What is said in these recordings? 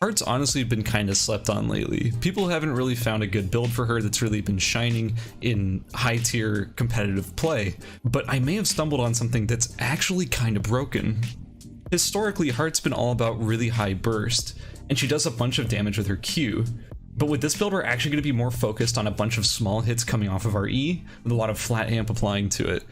Hart's honestly been kind of slept on lately. People haven't really found a good build for her that's really been shining in high tier competitive play, but I may have stumbled on something that's actually kind of broken. Historically, Hart's been all about really high burst, and she does a bunch of damage with her Q. But with this build, we're actually going to be more focused on a bunch of small hits coming off of our E, with a lot of flat amp applying to it.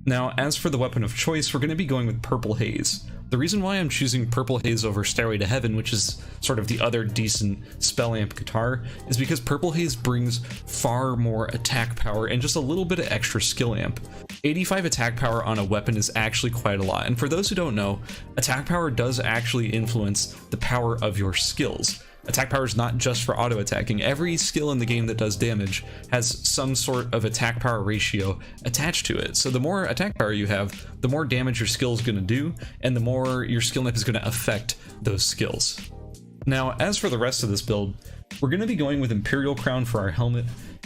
Now, as for the weapon of choice, we're going to be going with Purple Haze. The reason why I'm choosing Purple Haze over Stairway to Heaven, which is sort of the other decent spell amp guitar, is because Purple Haze brings far more attack power and just a little bit of extra skill amp. 85 attack power on a weapon is actually quite a lot, and for those who don't know, attack power does actually influence the power of your skills. Attack power is not just for auto attacking. Every skill in the game that does damage has some sort of attack power ratio attached to it. So the more attack power you have, the more damage your skill is going to do, and the more your skill amp is going to affect those skills. Now, as for the rest of this build, we're going to be going with Imperial Crown for our helmet.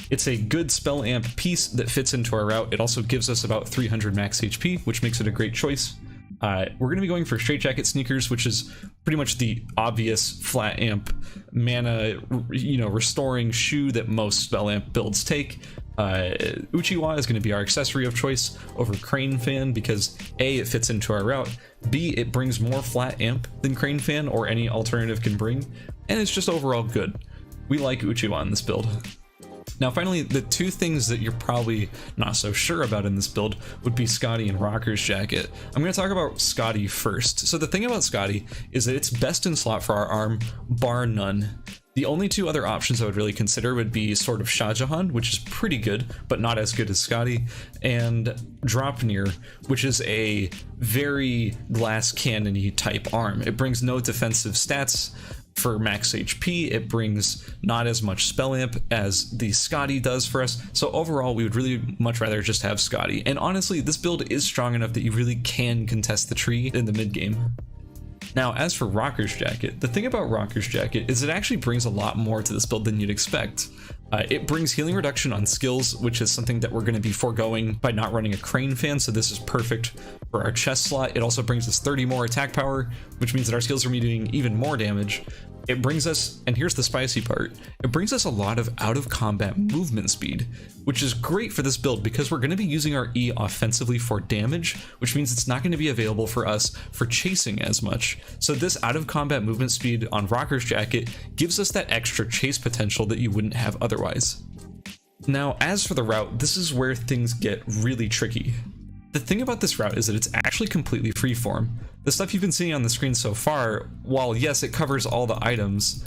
It's a good spell amp piece that fits into our route. It also gives us about 300 max HP, which makes it a great choice. We're going to be going for Straitjacket Sneakers, which is pretty much the obvious flat amp mana, restoring shoe that most spell amp builds take. Uchiwa is going to be our accessory of choice over Crane Fan because A, it fits into our route, B, it brings more flat amp than Crane Fan or any alternative can bring, and it's just overall good. We like Uchiwa in this build. Now finally, the two things that you're probably not so sure about in this build would be Scotty and Rocker's Jacket. I'm going to talk about Scotty first. So the thing about Scotty is that it's best in slot for our arm, bar none. The only two other options I would really consider would be Sword of Shah Jahan, which is pretty good, but not as good as Scotty, and Dropnir, which is a very glass cannon-y type arm. It brings no defensive stats for max HP, it brings not as much spell amp as the Scotty does for us, so overall we would really much rather just have Scotty. And honestly, this build is strong enough that you really can contest the tree in the mid game. Now, as for Rocker's Jacket, the thing about Rocker's Jacket is it actually brings a lot more to this build than you'd expect. It brings healing reduction on skills, which is something that we're going to be foregoing by not running a Crane Fan, so this is perfect for our chest slot. It also brings us 30 more attack power, which means that our skills are going to be doing even more damage. It brings us, and here's the spicy part, it brings us a lot of out-of-combat movement speed, which is great for this build because we're going to be using our E offensively for damage, which means it's not going to be available for us for chasing as much. So this out-of-combat movement speed on Rocker's Jacket gives us that extra chase potential that you wouldn't have otherwise. Now, as for the route, this is where things get really tricky. The thing about this route is that it's actually completely freeform. The stuff you've been seeing on the screen so far, while yes, it covers all the items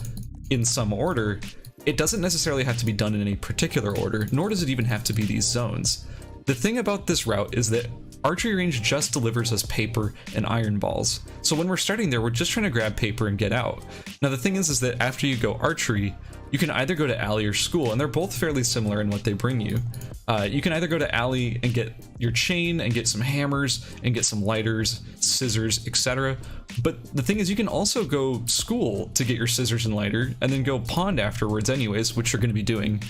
in some order, it doesn't necessarily have to be done in any particular order, nor does it even have to be these zones. The thing about this route is that archery range just delivers us paper and iron balls. So when we're starting there, we're just trying to grab paper and get out. Now the thing is that after you go archery, you can either go to alley or school, and they're both fairly similar in what they bring you. You can either go to alley and get your chain and get some hammers and get some lighters, scissors, etc. But the thing is, you can also go school to get your scissors and lighter, and then go pond afterwards anyways, which you're going to be doing.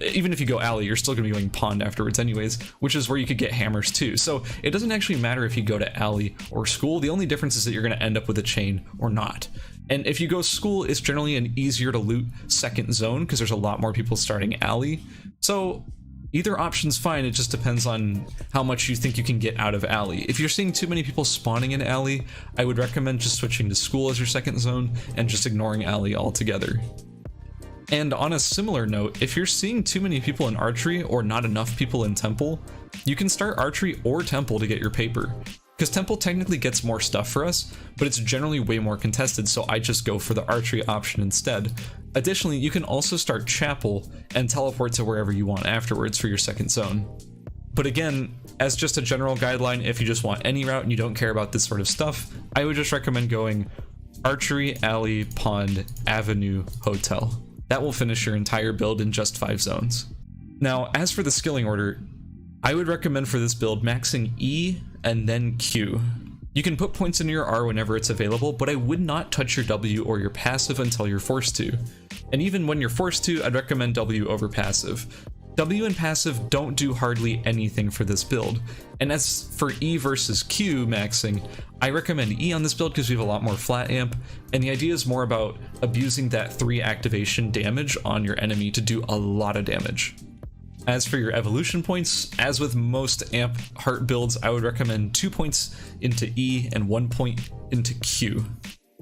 Even if you go alley, you're still going to be going pond afterwards anyways, which is where you could get hammers too. So it doesn't actually matter if you go to alley or school. The only difference is that you're going to end up with a chain or not. And if you go school, it's generally an easier to loot second zone because there's a lot more people starting alley. So either option's fine, it just depends on how much you think you can get out of alley. If you're seeing too many people spawning in alley, I would recommend just switching to school as your second zone and just ignoring alley altogether. And on a similar note, if you're seeing too many people in archery or not enough people in temple, you can start archery or temple to get your paper. Because temple technically gets more stuff for us, but it's generally way more contested, so I just go for the archery option instead. Additionally, you can also start chapel and teleport to wherever you want afterwards for your second zone. But again, as just a general guideline, if you just want any route and you don't care about this sort of stuff, I would just recommend going archery, alley, pond, avenue, hotel. That will finish your entire build in just 5 zones. Now, as for the skilling order, I would recommend for this build maxing E and then Q. You can put points into your R whenever it's available, but I would not touch your W or your passive until you're forced to. And even when you're forced to, I'd recommend W over passive. W and passive don't do hardly anything for this build. And as for E versus Q maxing, I recommend E on this build because we have a lot more flat amp, and the idea is more about abusing that 3 activation damage on your enemy to do a lot of damage. As for your evolution points, as with most amp Hart builds, I would recommend 2 points into E and 1 point into Q.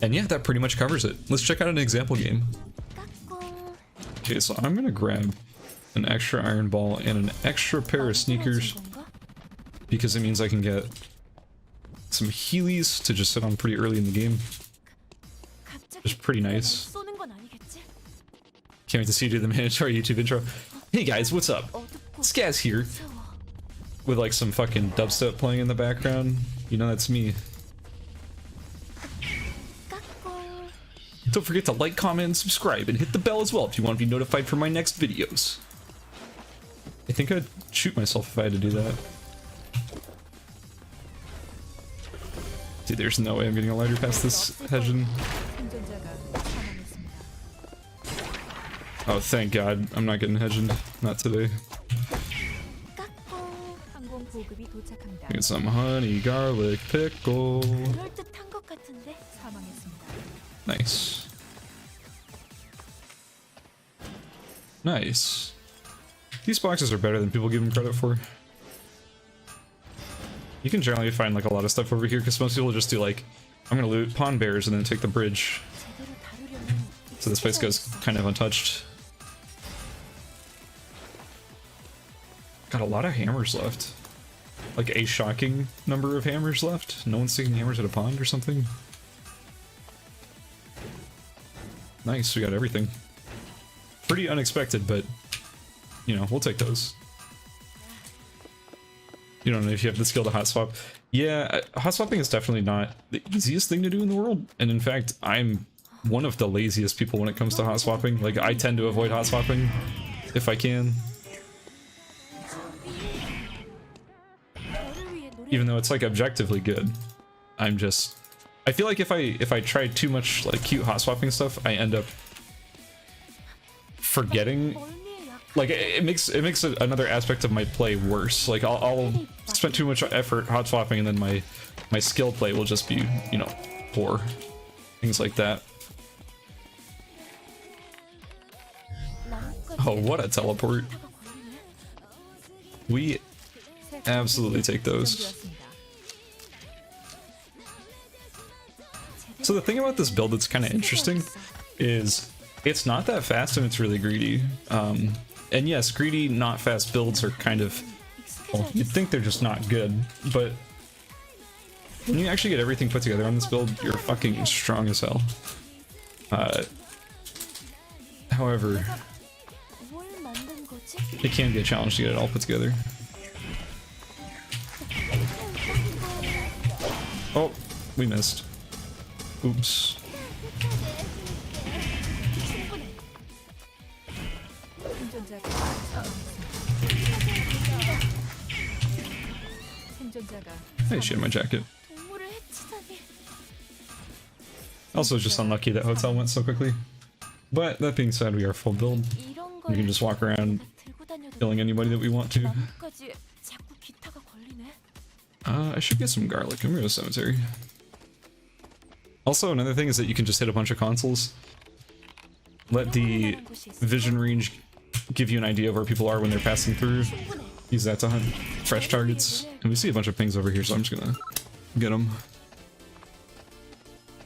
And yeah, that pretty much covers it. Let's check out an example game. Okay, so I'm gonna grab an extra iron ball and an extra pair of sneakers because it means I can get some Heelys to just sit on pretty early in the game. Which is pretty nice. Can't wait to see you do the mandatory YouTube intro. Hey guys, what's up? Skaz here. With like some fucking dubstep playing in the background. You know that's me. Don't forget to like, comment, and subscribe, and hit the bell as well if you want to be notified for my next videos. I think I'd shoot myself if I had to do that. Dude, there's no way I'm getting a ladder past this Hejin. Oh, thank God. I'm not getting Hejin. Not today. Get some honey garlic pickle. Nice. Nice. These boxes are better than people give them credit for. You can generally find like a lot of stuff over here because most people just do like, I'm gonna loot pawn bears and then take the bridge. So this place goes kind of untouched. Got a lot of hammers left. Like a shocking number of hammers left. No one's taking hammers at a pond or something. Nice, we got everything. Pretty unexpected, but you know, we'll take those. You don't know if you have the skill to hot swap. Yeah, hot swapping is definitely not the easiest thing to do in the world. And in fact, I'm one of the laziest people when it comes to hot swapping. Like, I tend to avoid hot swapping if I can. Even though it's like objectively good. I feel like if I try too much like cute hot swapping stuff, I end up forgetting. Like it makes another aspect of my play worse. Like I'll spend too much effort hot swapping and then my skill play will just be, you know, poor. Things like that. Oh, what a teleport. We absolutely take those. So the thing about this build that's kind of interesting is it's not that fast and it's really greedy. And yes, greedy, not fast builds are kind of, well, you'd think they're just not good, but when you actually get everything put together on this build, you're fucking strong as hell. However, it can be a challenge to get it all put together. Oh, we missed. Oops. Hey, she had my jacket. Also, just unlucky that hotel went so quickly. But that being said, we are full build. We can just walk around killing anybody that we want to. I should get some garlic. I'm gonna go to cemetery. Also, another thing is that you can just hit a bunch of consoles. Let the vision range give you an idea of where people are when they're passing through. Use that to hunt fresh targets. And we see a bunch of pings over here, so I'm just gonna get them.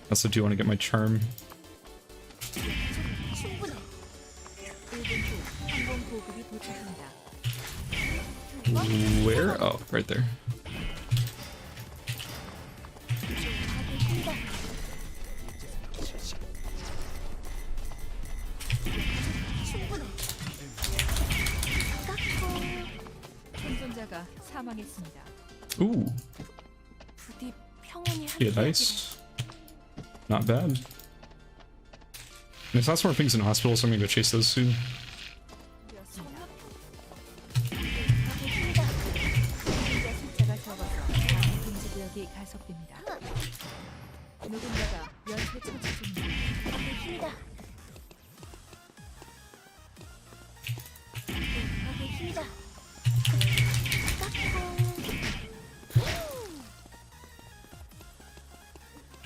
Also, do want to get my charm. Where? Oh, right there. Ooh. Yeah, nice. Not bad. There's lots more things in hospital, so I'm gonna go chase those soon. 힘이다.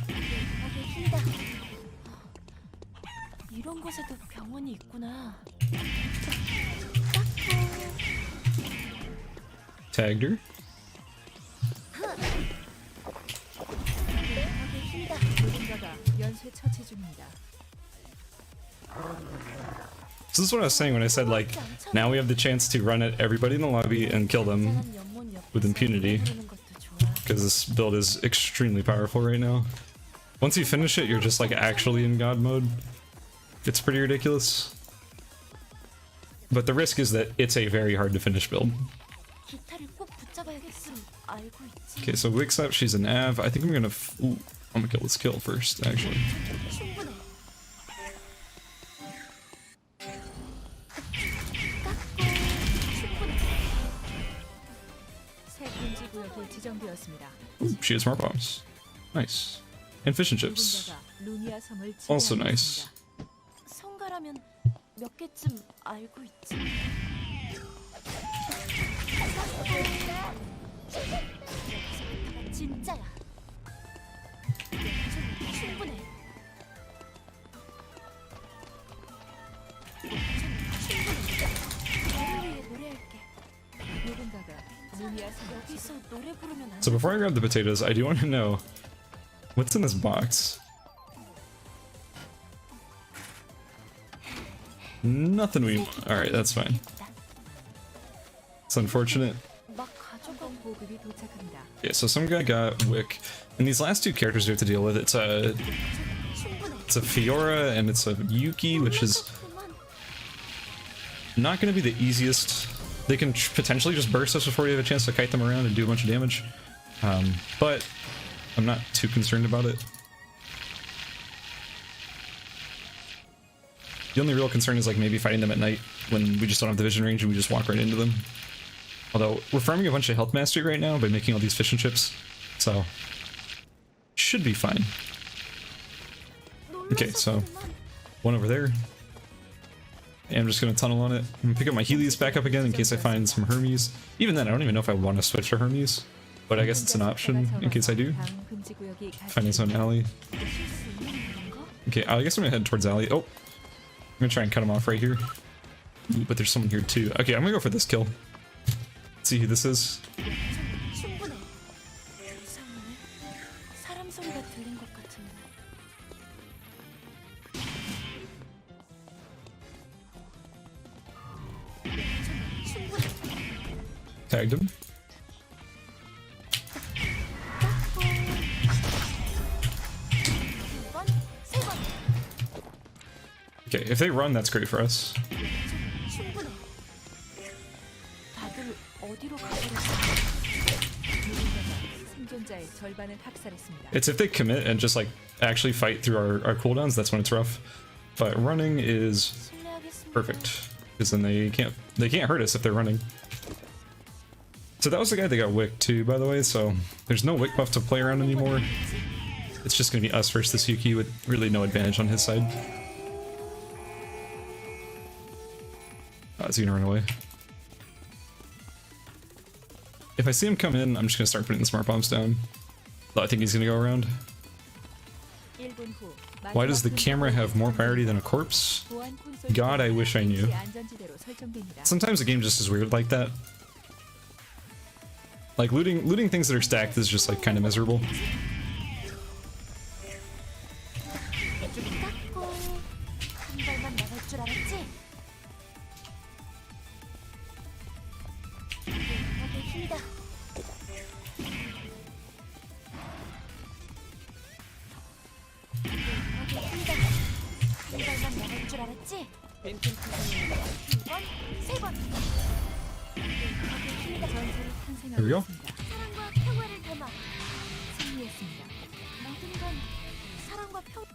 대박의 힘이다. 이런 곳에도 병원이 있구나. Tagged her. 대박의 힘이다. 누군가가 연쇄 처치 중입니다. So this is what I was saying when I said, like, now we have the chance to run at everybody in the lobby and kill them with impunity, because this build is extremely powerful right now. Once you finish it, you're just like actually in god mode. It's pretty ridiculous. But the risk is that it's a very hard to finish build. Okay, so Wick's up, she's an Av. I think I'm gonna ooh, I'm gonna kill this kill first, actually. 새 금지 구역이 지정되었습니다. Ooh, she has smart bombs. Nice. And fish and chips. 누군가가 루미아 섬을 Also 지배하고 nice. 있습니다. 성가라면 몇 개쯤 알고 있지. 진짜야. 충분해. 너를 위해 노래할게. 누군가가 루미아 섬을 여기서 노래 부르면 안 So before I grab the potatoes, I do want to know what's in this box. Nothing we. Alright, that's fine. It's unfortunate. 막 가져가. 보급이 도착합니다. Yeah, so some guy got Wick. And these last two characters we have to deal with, it's a Fiora and it's a Yuki, which is not going to be the easiest. They can potentially just burst us before you have a chance to kite them around and do a bunch of damage. But I'm not too concerned about it. The only real concern is like maybe fighting them at night when we just don't have the vision range and we just walk right into them. Although we're farming a bunch of health mastery right now by making all these fish and chips, so should be fine. Okay, so one over there. And I'm just gonna tunnel on it. I'm gonna pick up my Helios back up again in case I find some Hermes. Even then, I don't even know if I want to switch to Hermes, but I guess it's an option in case I do. 다음 금지 구역이 Finding some alley. Okay, I guess I'm gonna head towards alley. Oh, I'm gonna try and cut him off right here. Ooh, but there's someone here too. Okay, I'm gonna go for this kill. Let's see who this is. 충분해. 이상하네. 사람 소리가 들린 것 같은데. 충분해. Tagged him. 두 번, 세 번. Okay, if they run, that's great for us. 충분해. 다들 어디로 가버렸어? 누군가가 생존자의 절반을 학살했습니다. It's if they commit and just like actually fight through our cooldowns, that's when it's rough. But running is 실례하겠습니다. perfect, because then they can't hurt us if they're running. So that was the guy that got Wick too, by the way, so there's no Wick buff to play around anymore. It's just gonna be us versus this Yuki with really no advantage on his side. Oh, is he gonna run away? If I see him come in, I'm just gonna start putting the smart bombs down. Though I think he's gonna go around. 1분 후 Why does the camera have more priority than a corpse? 보안 콘솔 God, I wish I knew. 안전지대로 설정됩니다. Sometimes the game just is weird like that. Like looting things that are stacked is just like kind of miserable. 깎고 한 발만 나갈 줄 알았지? 대박의 힘이다. 대박의 힘이다. 한 발만 나갈 줄 알았지? 두 번, 세 번. 대박의 힘이다. 전설이 Here we go. 탄생하였습니다. 사랑과 평화를 담아 승리했습니다. 모든 건 사랑과 평.